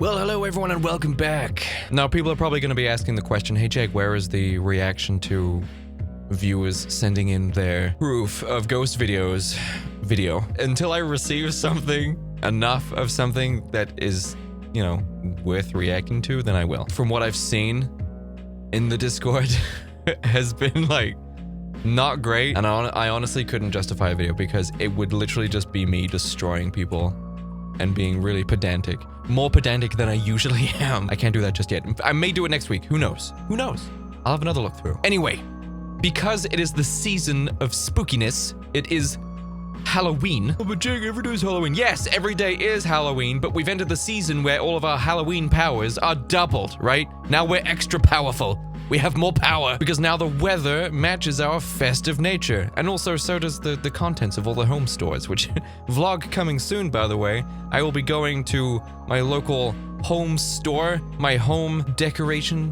Well, hello everyone and welcome back. Now, people are probably going to be asking the question, hey Jake, where is the reaction to viewers sending in their proof of ghost videos video? Until I receive something, enough of something that is, you know, worth reacting to, then I will. From what I've seen in the Discord, has been like, not great. And I honestly couldn't justify a video because it would literally just be me destroying people and being really pedantic. More pedantic than I usually am. I can't do that just yet. I may do it next week. Who knows? Who knows? I'll have another look through. Anyway, because it is the season of spookiness, it is Halloween. Oh, but Jake, every day is Halloween. Yes, every day is Halloween, but we've entered the season where all of our Halloween powers are doubled, right? Now we're extra powerful. We have more power because now the weather matches our festive nature. And also so does the contents of all the home stores, which vlog coming soon, by the way. I will be going to my local home store, my home decoration,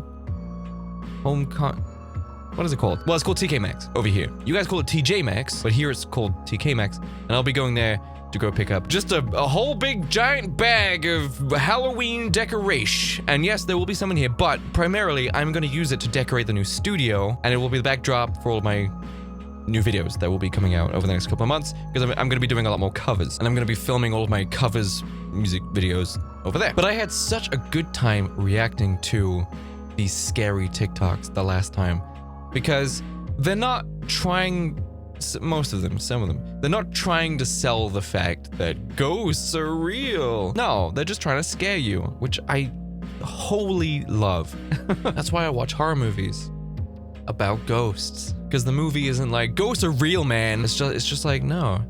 what is it called? Well, it's called TK Maxx over here. You guys call it TJ Maxx, but here it's called TK Maxx. And I'll be going there to go pick up just a whole big giant bag of Halloween decoration. And yes, there will be some in here, but primarily I'm going to use it to decorate the new studio, and it will be the backdrop for all of my new videos that will be coming out over the next couple of months, because I'm going to be doing a lot more covers, and I'm going to be filming all of my covers music videos over there. But I had such a good time reacting to these scary TikToks the last time, because they're not trying, most of them, some of them, they're not trying to sell the fact that ghosts are real. No, they're just trying to scare you, which I wholly love. That's why I watch horror movies about ghosts, because the movie isn't like, ghosts are real, man. It's just like, no,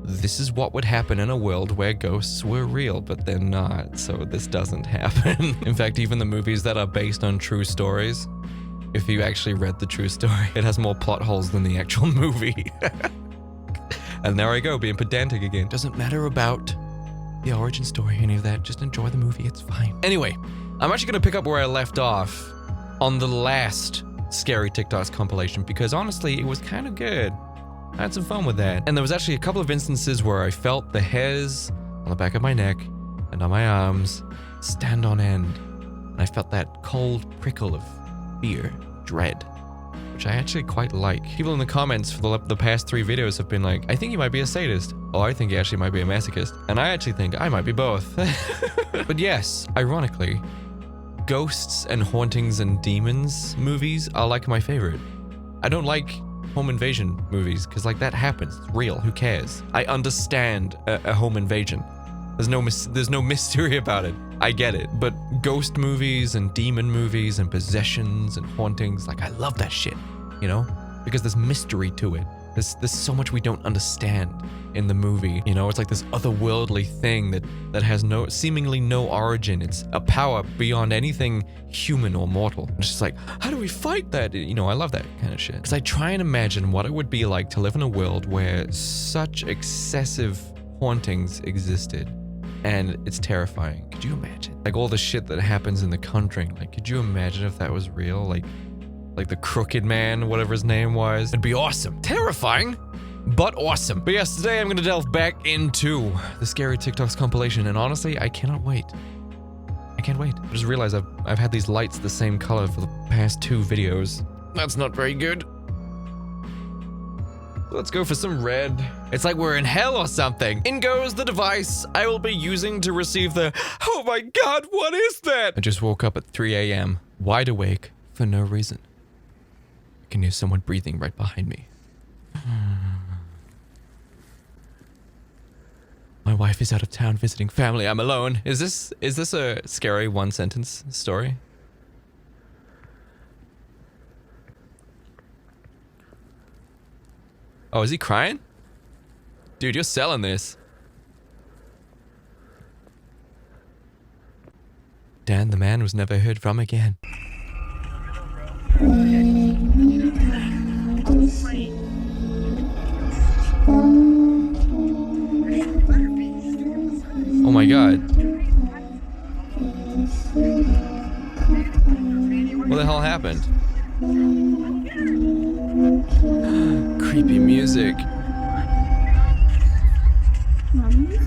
this is what would happen in a world where ghosts were real, but they're not, so this doesn't happen. In fact, even the movies that are based on true stories, if you actually read the true story, it has more plot holes than the actual movie. And there I go, being pedantic again. Doesn't matter about the origin story, any of that. Just enjoy the movie, it's fine. Anyway, I'm actually gonna pick up where I left off on the last Scary TikToks compilation, because honestly, it was kind of good. I had some fun with that. And there was actually a couple of instances where I felt the hairs on the back of my neck and on my arms stand on end. And I felt that cold prickle of fear, dread, which I actually quite like. People in the comments for the past 3 videos have been like, I think you might be a sadist. Oh, I think you actually might be a masochist. And I actually think I might be both. But yes, ironically, ghosts and hauntings and demons movies are like my favorite. I don't like home invasion movies because like that happens. It's real. Who cares? I understand a home invasion. There's no mystery about it. I get it. But ghost movies and demon movies and possessions and hauntings, like I love that shit, you know? Because there's mystery to it. There's so much we don't understand in the movie, you know? It's like this otherworldly thing that has seemingly no origin. It's a power beyond anything human or mortal. It's just like, how do we fight that? You know, I love that kind of shit. Because I try and imagine what it would be like to live in a world where such excessive hauntings existed. And it's terrifying. Could you imagine? Like all the shit that happens in The Conjuring. Like, could you imagine if that was real? Like the Crooked Man, whatever his name was. It'd be awesome. Terrifying, but awesome. But yes, today I'm gonna delve back into the Scary TikToks compilation, and honestly, I cannot wait. I can't wait. I just realized I've had these lights the same color for the past 2 videos. That's not very good. Let's go for some red. It's like we're in hell or something. In goes the device I will be using to receive the, oh my god, what is that? I just woke up at 3 a.m. wide awake for no reason. I can hear someone breathing right behind me. My wife is out of town visiting family. I'm alone. Is this a scary 1-sentence story? Oh, is he crying? Dude, you're selling this. Dan, the man, was never heard from again. Oh my god. What the hell happened? Creepy music. Mommy?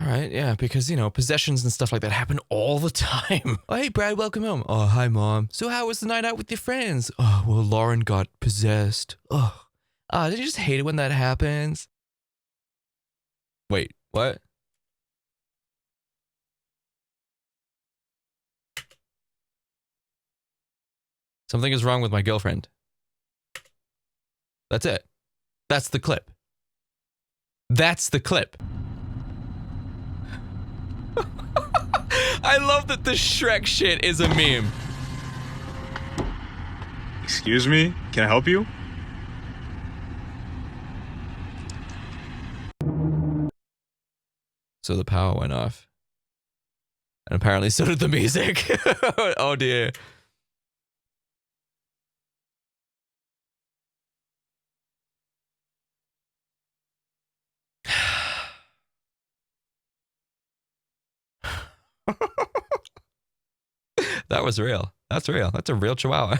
All right, yeah, because, you know, possessions and stuff like that happen all the time. Oh, hey, Brad, welcome home. Oh, hi, Mom. So how was the night out with your friends? Oh, well, Lauren got possessed. Oh, did you just hate it when that happens? Wait, what? Something is wrong with my girlfriend. That's it. That's the clip. That's the clip. I love that the Shrek shit is a meme. Excuse me, can I help you? So the power went off. And apparently so did the music. Oh dear. That was real. That's real. That's a real chihuahua.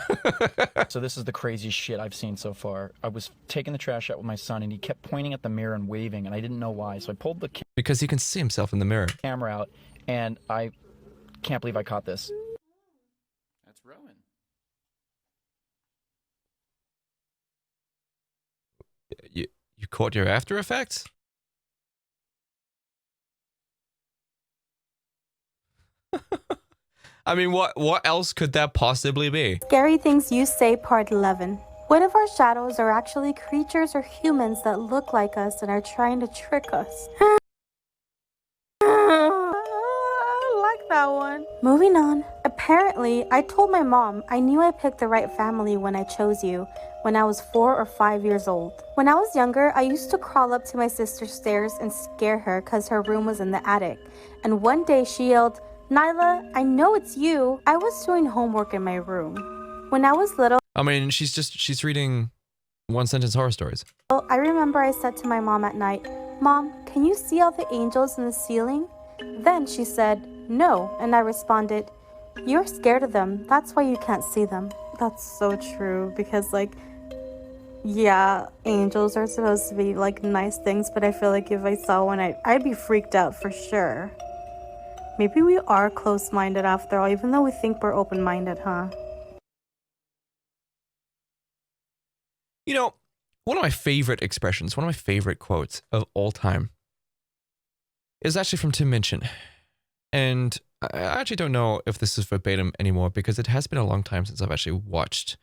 So this is the craziest shit I've seen so far. I was taking the trash out with my son, and he kept pointing at the mirror and waving, and I didn't know why. So I pulled the Because he can see himself in the mirror. camera out, and I can't believe I caught this. That's Rowan. You caught your After Effects? I mean, what else could that possibly be? Scary Things You Say Part 11. What if our shadows are actually creatures or humans that look like us and are trying to trick us? I like that one. Moving on. Apparently, I told my mom I knew I picked the right family when I chose you when I was 4 or 5 years old. When I was younger, I used to crawl up to my sister's stairs and scare her because her room was in the attic. And one day she yelled, "Nyla, I know it's you." I was doing homework in my room. When I was little, I mean, she's reading one-sentence horror stories. I remember I said to my mom at night, "Mom, can you see all the angels in the ceiling?" Then she said, "No," and I responded, "You're scared of them. That's why you can't see them." That's so true because, like, yeah, angels are supposed to be, like, nice things, but I feel like if I saw one, I'd be freaked out for sure. Maybe we are close-minded after all, even though we think we're open-minded, huh? You know, one of my favorite expressions, one of my favorite quotes of all time is actually from Tim Minchin. And I actually don't know if this is verbatim anymore because it has been a long time since I've actually watched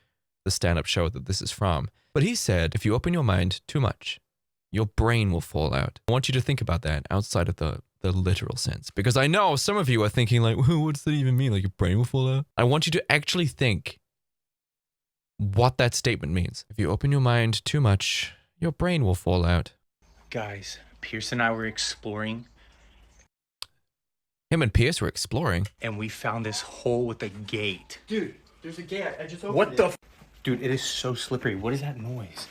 the stand-up show that this is from. But he said, if you open your mind too much, your brain will fall out. I want you to think about that outside of the literal sense. Because I know some of you are thinking like, well, what does that even mean? Like your brain will fall out? I want you to actually think what that statement means. If you open your mind too much, your brain will fall out. Guys, Pierce and I were exploring, Him and Pierce were exploring. and we found this hole with a gate. Dude, there's a gate. I just opened What the Dude, it is so slippery. What is that noise?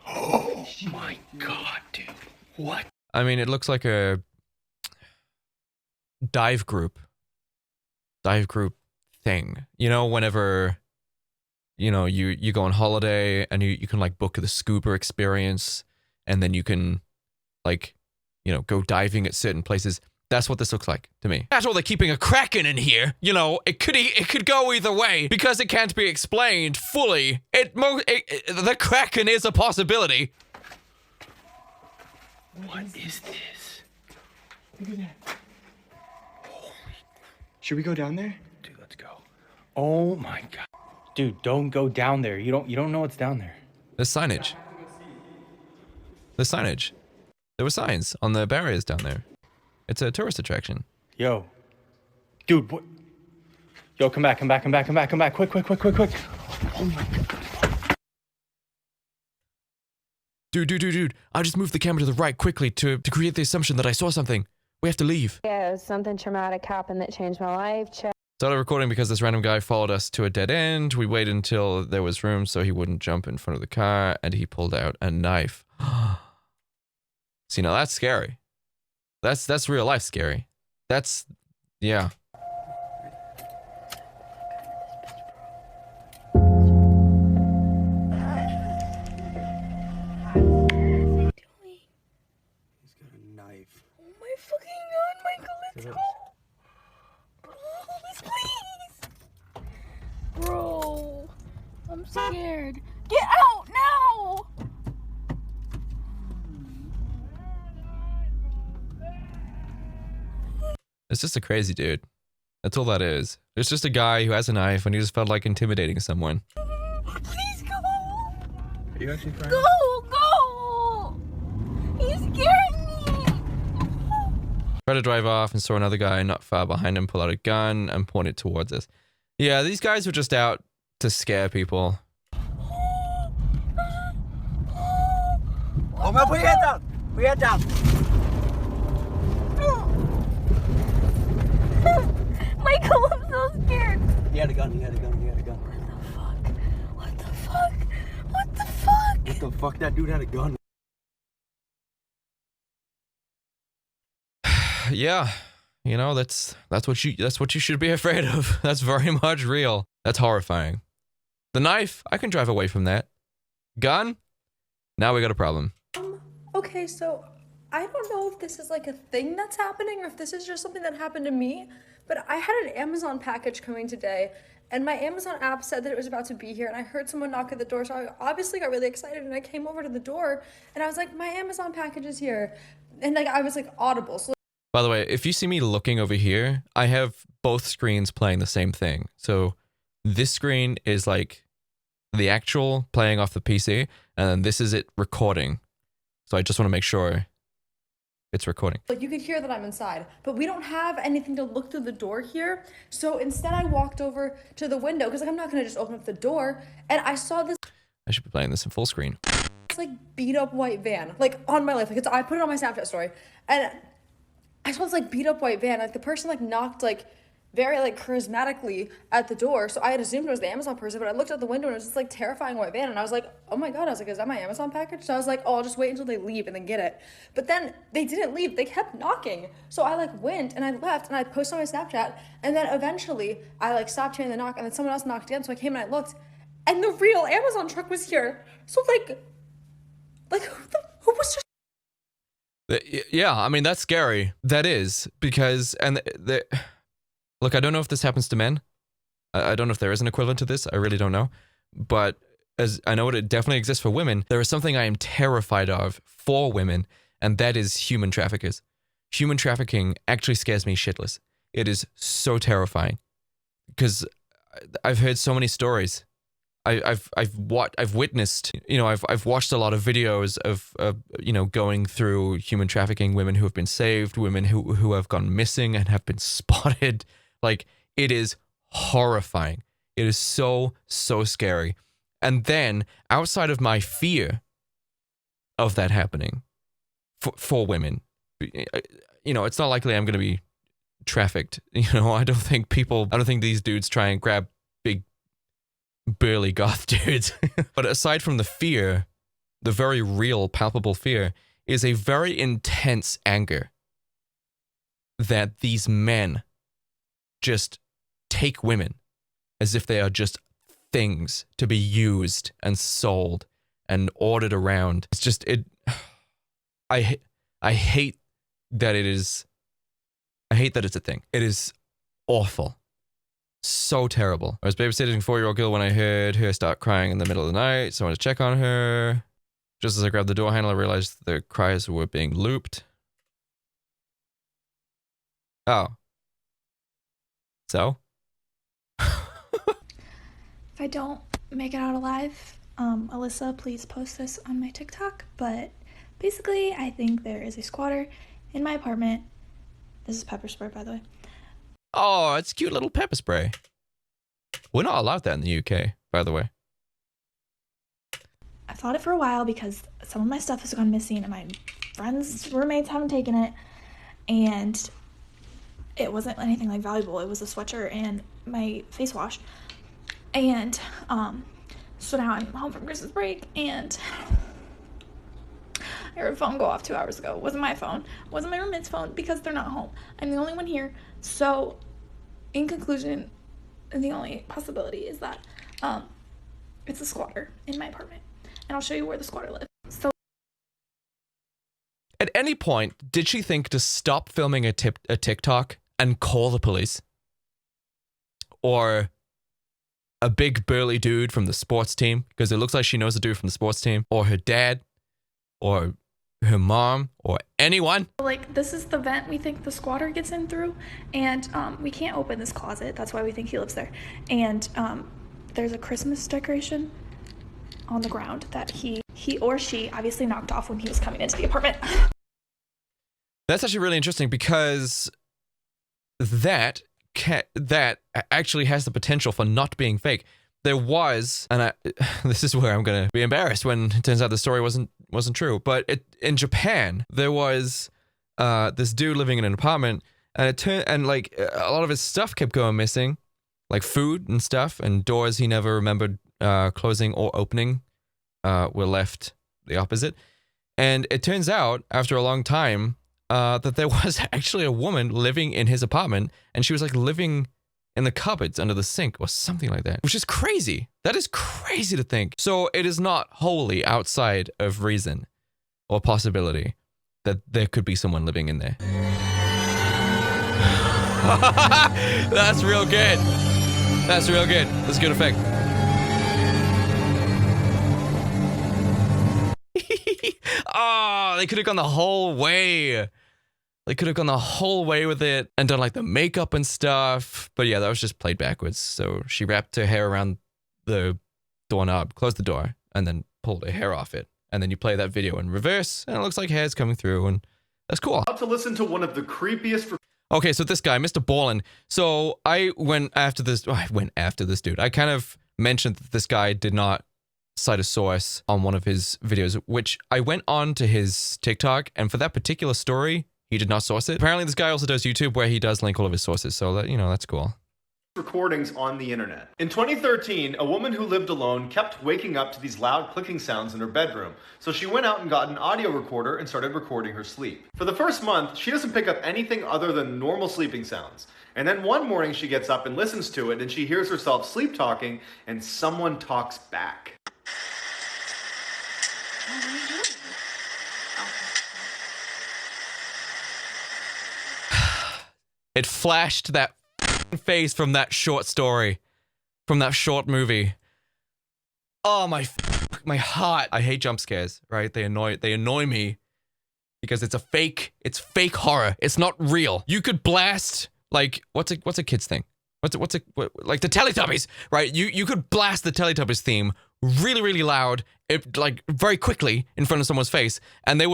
Oh my god, dude. What? I mean, it looks like a dive group thing. You know, whenever, you know, you go on holiday and you can like book the scuba experience and then you can like, you know, go diving at certain places. That's what this looks like to me. That's why they're keeping a kraken in here. You know, it could go either way because it can't be explained fully. The kraken is a possibility. What is this? Look at that. Should we go down there? Dude, let's go. Oh my god. Dude, don't go down there. You don't know what's down there. The signage. The signage. There were signs on the barriers down there. It's a tourist attraction. Yo. Dude, what? Yo, come back. Quick. Oh my god. Dude. I just moved the camera to the right quickly to create the assumption that I saw something. We have to leave. Yeah, something traumatic happened that changed my life. Started recording because this random guy followed us to a dead end. We waited until there was room so he wouldn't jump in front of the car, and he pulled out a knife. See, now that's scary. That's real life scary. That's, yeah. Oh my fucking It's just a crazy dude. That's all that is. It's just a guy who has a knife and he just felt like intimidating someone. Please go. Are you actually crying? Go. He's scaring me. Tried to drive off and saw another guy not far behind him pull out a gun and point it towards us. Yeah, these guys were just out to scare people. Oh man, put your head down. Put your head down. Michael, I'm so scared. He had a gun. He had a gun. He had a gun. What the fuck? What the fuck? What the fuck? That dude had a gun. Yeah, you know, that's what you should be afraid of. That's very much real. That's horrifying. The knife, I can drive away from that. Gun? Now we got a problem. Okay, so I don't know if this is like a thing that's happening or if this is just something that happened to me, but I had an Amazon package coming today and my Amazon app said that it was about to be here and I heard someone knock at the door, so I obviously got really excited and I came over to the door and I was like, my Amazon package is here. And like I was like audible. So By the way, if you see me looking over here, I have both screens playing the same thing. So this screen is like the actual playing off the PC, and then this is it recording. So I just want to make sure it's recording. like you could hear that I'm inside, but we don't have anything to look through the door here. So instead I walked over to the window because like I'm not gonna just open up the door, and I saw this I should be playing this in full screen. like beat up white van, like on my life. Like I put it on my Snapchat story, and I saw this like beat up white van. Like the person like knocked like very like charismatically at the door. So I had assumed it was the Amazon person, but I looked out the window and it was this like terrifying white van. And I was like, oh my God. I was like, is that my Amazon package? So I was like, oh, I'll just wait until they leave and then get it. But then they didn't leave. They kept knocking. So I like went and I left and I posted on my Snapchat. And then eventually I like stopped hearing the knock and then someone else knocked again. So I came and I looked and the real Amazon truck was here. So like who was just Yeah, I mean, that's scary. That is, because, and look, I don't know if this happens to men. I don't know if there is an equivalent to this. I really don't know. But as I know it definitely exists for women, there is something I am terrified of for women, and that is human traffickers. Human trafficking actually scares me shitless. It is so terrifying because I've heard so many stories. I've witnessed, you know, I've watched a lot of videos of you know, going through human trafficking, women who have been saved, women who have gone missing and have been spotted. Like, it is horrifying. It is so scary. And then outside of my fear of that happening for women, you know, it's not likely I'm going to be trafficked. You know, I don't think these dudes try and grab big burly goth dudes. But aside from the fear, the very real, palpable fear, is a very intense anger that these men just take women as if they are just things to be used and sold and ordered around. It's just, I hate that it is, I hate that it's a thing. It is awful. So terrible. I was babysitting a 4-year-old girl when I heard her start crying in the middle of the night, so I went to check on her. Just as I grabbed the door handle, I realized the cries were being looped. Oh. So? If I don't make it out alive, Alyssa, please post this on my TikTok. But basically, I think there is a squatter in my apartment. This is pepper spray, by the way. Oh, it's cute little pepper spray. We're not allowed that in the UK, by the way. I've thought it for a while because some of my stuff has gone missing and my friends' roommates haven't taken it. And it wasn't anything like valuable. It was a sweatshirt and my face wash. And so now I'm home from Christmas break and I heard a phone go off 2 hours ago. It wasn't my phone. It wasn't my roommate's phone because they're not home. I'm the only one here. So in conclusion, the only possibility is that it's a squatter in my apartment. And I'll show you where the squatter lives. So at any point, did she think to stop filming a TikTok and call the police? Or a big burly dude from the sports team, because it looks like she knows the dude from the sports team, or her dad, or her mom or anyone. Like, this is the vent we think the squatter gets in through, and we can't open this closet. That's why we think he lives there. And there's a Christmas decoration on the ground that he or she obviously knocked off when he was coming into the apartment. That's actually really interesting because that actually has the potential for not being fake. There was, and this is where I'm gonna be embarrassed when it turns out the story wasn't true. But in Japan, there was this dude living in an apartment, and like a lot of his stuff kept going missing, like food and stuff, and doors he never remembered closing or opening were left the opposite. And it turns out after a long time that there was actually a woman living in his apartment, and she was like living in the cupboards under the sink or something like that, which is crazy. That is crazy to think. So it is not wholly outside of reason or possibility that there could be someone living in there. That's real good. That's real good. That's a good effect. Oh, they could have gone the whole way. They could have gone the whole way with it and done like the makeup and stuff. But yeah, that was just played backwards. So she wrapped her hair around the doorknob, closed the door, and then pulled her hair off it. And then you play that video in reverse, and it looks like hair's coming through, and that's cool. About to listen to one of the creepiest... Okay, so this guy, Mr. Ballin. So I went after this dude. I kind of mentioned that this guy did not cite a source on one of his videos, which I went on to his TikTok, and for that particular story, he did not source it. Apparently, this guy also does YouTube where he does link all of his sources, so that, you know, that's cool. Recordings on the internet. In 2013, a woman who lived alone kept waking up to these loud clicking sounds in her bedroom, so she went out and got an audio recorder and started recording her sleep. For the first month, she doesn't pick up anything other than normal sleeping sounds. And then one morning she gets up and listens to it, and she hears herself sleep talking, and someone talks back. It flashed that face from that short story, from that short movie. Oh, my heart. I hate jump scares, right? They annoy me because it's fake horror. It's not real. You could blast, like, what's a kid's thing? Like the Teletubbies, right? You could blast the Teletubbies theme really, really loud, like very quickly in front of someone's face, and they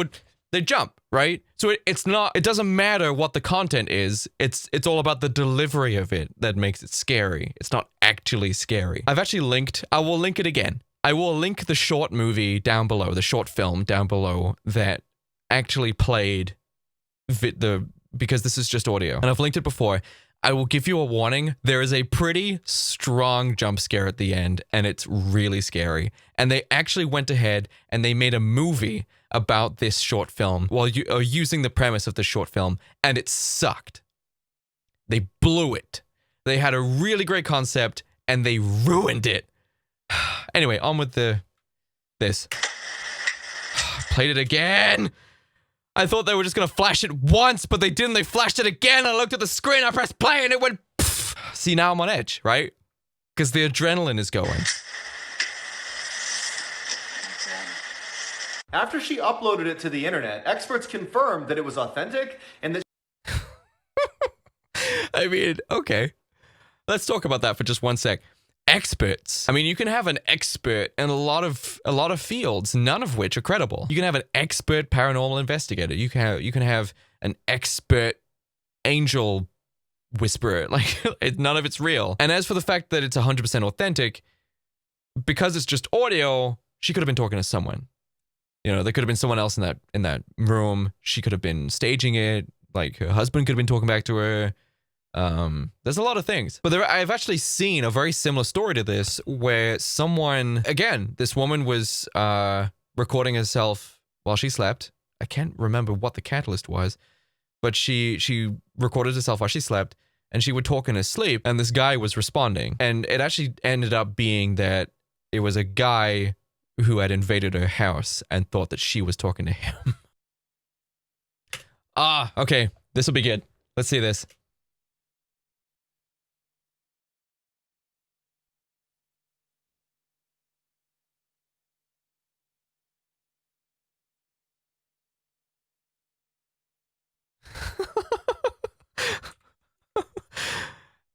jump, right? So it doesn't matter what the content is. It's all about the delivery of it that makes it scary. It's not actually scary. I will link it again. I will link the short movie down below, the short film down below that actually played because this is just audio. And I've linked it before. I will give you a warning. There is a pretty strong jump scare at the end, and it's really scary. And they actually went ahead and they made a movie about this short film while using the premise of the short film, and it sucked. They blew it. They had a really great concept, and they ruined it. Anyway, on with this. Played it again. I thought they were just gonna flash it once, but they didn't. They flashed it again. I looked at the screen, I pressed play, and it went pfft. See, now I'm on edge, right? Because the adrenaline is going. After she uploaded it to the internet, experts confirmed that it was authentic and that... I mean, okay. Let's talk about that for just one sec. Experts. I mean, you can have an expert in a lot of fields, none of which are credible. You can have an expert paranormal investigator. You can have an expert angel whisperer. Like, none of it's real. And as for the fact that it's 100% authentic, because it's just audio, she could have been talking to someone. You know, there could have been someone else in that room. She could have been staging it. Like, her husband could have been talking back to her. There's a lot of things. But I've actually seen a very similar story to this where someone, again, this woman was recording herself while she slept. I can't remember what the catalyst was, but she recorded herself while she slept, and she would talk in her sleep, and this guy was responding. And it actually ended up being that it was a guy who had invaded her house and thought that she was talking to him. Okay. This will be good. Let's see this.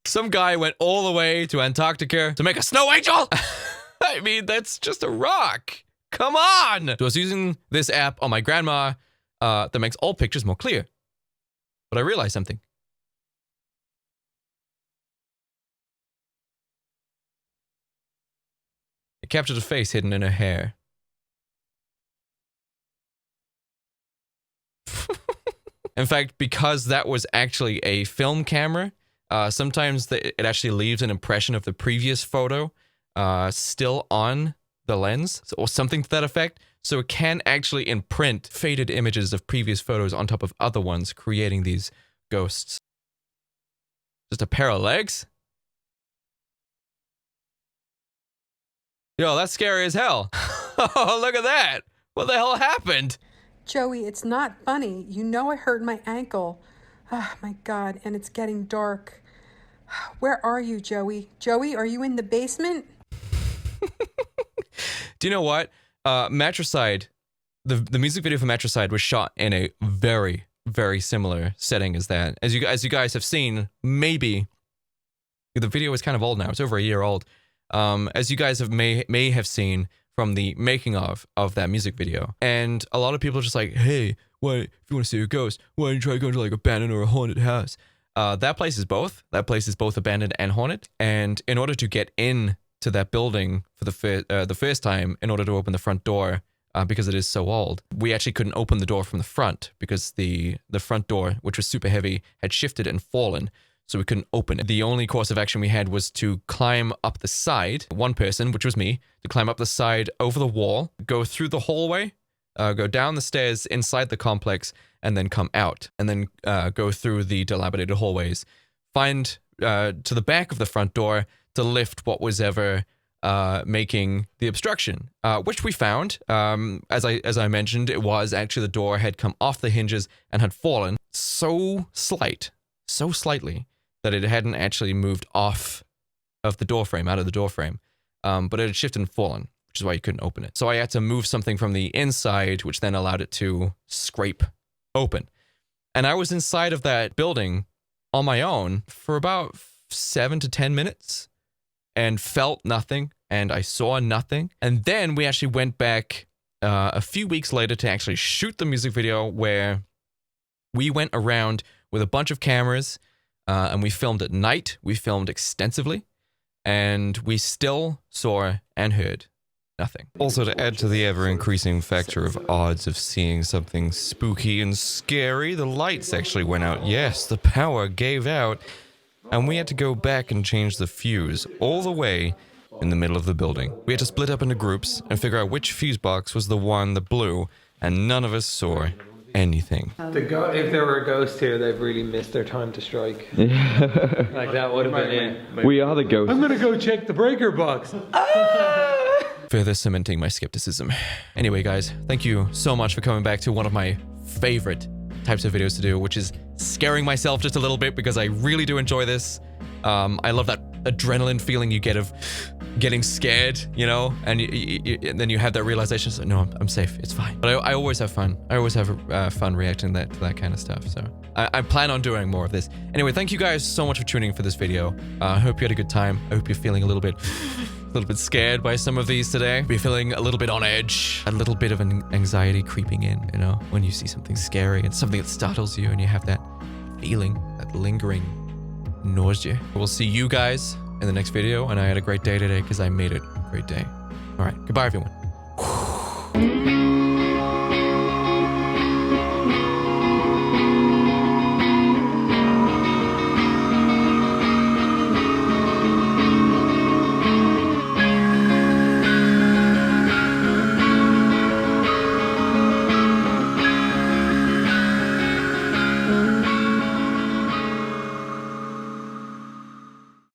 Some guy went all the way to Antarctica to make a snow angel? I mean, that's just a rock. Come on! So I was using this app on my grandma that makes all pictures more clear. But I realized something. It captured a face hidden in her hair. In fact, because that was actually a film camera, sometimes it actually leaves an impression of the previous photo still on the lens, or something to that effect. So it can actually imprint faded images of previous photos on top of other ones, creating these ghosts. Just a pair of legs? Yo, that's scary as hell. Oh, look at that. What the hell happened? Joey, it's not funny. You know I hurt my ankle. Oh my God, and it's getting dark. Where are you, Joey? Joey, are you in the basement? Do you know what? Matricide, the music video for Matricide was shot in a very, very similar setting as that. As you guys have seen, maybe the video is kind of old now. It's over a year old. As you guys may have seen from the making of that music video. And a lot of people are just like, hey, if you want to see a ghost, why don't you try going to like abandoned or a haunted house? That place is both. That place is both abandoned and haunted. And in order to get in to that building for the first time, in order to open the front door, because it is so old, we actually couldn't open the door from the front because the front door, which was super heavy, had shifted and fallen. So we couldn't open it. The only course of action we had was to climb up the side, one person, which was me, to climb up the side over the wall, go through the hallway, go down the stairs inside the complex, and then come out, and then go through the dilapidated hallways, find to the back of the front door to lift what was ever making the obstruction, which we found. As I mentioned, it was actually the door had come off the hinges and had fallen so slightly, that it hadn't actually moved off of the door frame, out of the door frame, but it had shifted and fallen, which is why you couldn't open it. So I had to move something from the inside, which then allowed it to scrape open. And I was inside of that building on my own for about 7 to 10 minutes and felt nothing, and I saw nothing. And then we actually went back a few weeks later to actually shoot the music video, where we went around with a bunch of cameras, and we filmed at night. We filmed extensively, and we still saw and heard nothing. Also, to add to the ever-increasing factor of odds of seeing something spooky and scary, the lights actually went out. Yes, the power gave out, and we had to go back and change the fuse all the way in the middle of the building. We had to split up into groups and figure out which fuse box was the one that blew, and none of us saw anything. If there were a ghost here, they've really missed their time to strike. Yeah. Like that would have been it. We are the ghosts. I'm gonna go check the breaker box. Further cementing my skepticism. Anyway, guys, thank you so much for coming back to one of my favorite types of videos to do, which is scaring myself just a little bit, because I really do enjoy this. I love that adrenaline feeling you get of getting scared, you know, and and then you have that realization, so, no, I'm safe, it's fine. But I always have fun. I always have fun reacting to that kind of stuff, so I plan on doing more of this. Anyway, thank you guys so much for tuning in for this video. I hope you had a good time. I hope you're feeling a little bit scared by some of these today. You're feeling a little bit on edge, a little bit of an anxiety creeping in, you know, when you see something scary and something that startles you and you have that feeling, that lingering nausea. We'll see you guys in the next video, and I had a great day today because I made it a great day. All right, goodbye everyone.